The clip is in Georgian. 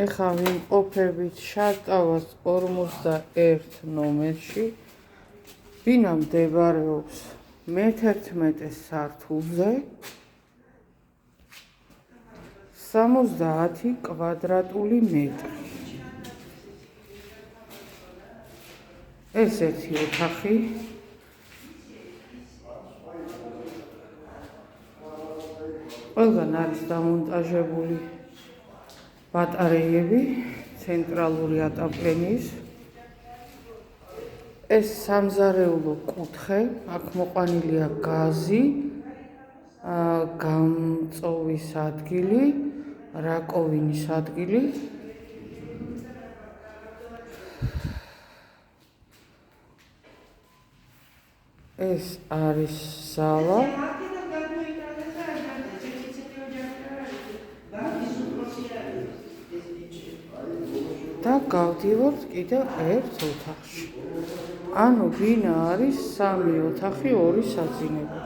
ეხლა ვიმყოფებით შარტავას 51 ნომერში. ბინა მდებარეობს მე-11 სართულზე. 70 კვადრატული მეტრი. ეს ერთი ოთახი. ყველგან არის დამონტაჟებული ბატარეები, ცენტრალური ატაპლენის. ეს სამზარეულო კუთხე, აქ მოყვანილია გაზი, გამწოვის ადგილი, რაკოვინის ადგილი. ეს არის ზალა. და გავდივართ კიდევ ერთ ოთახში. ანუ ბინა არის 3 ოთახი, 2 საძინება.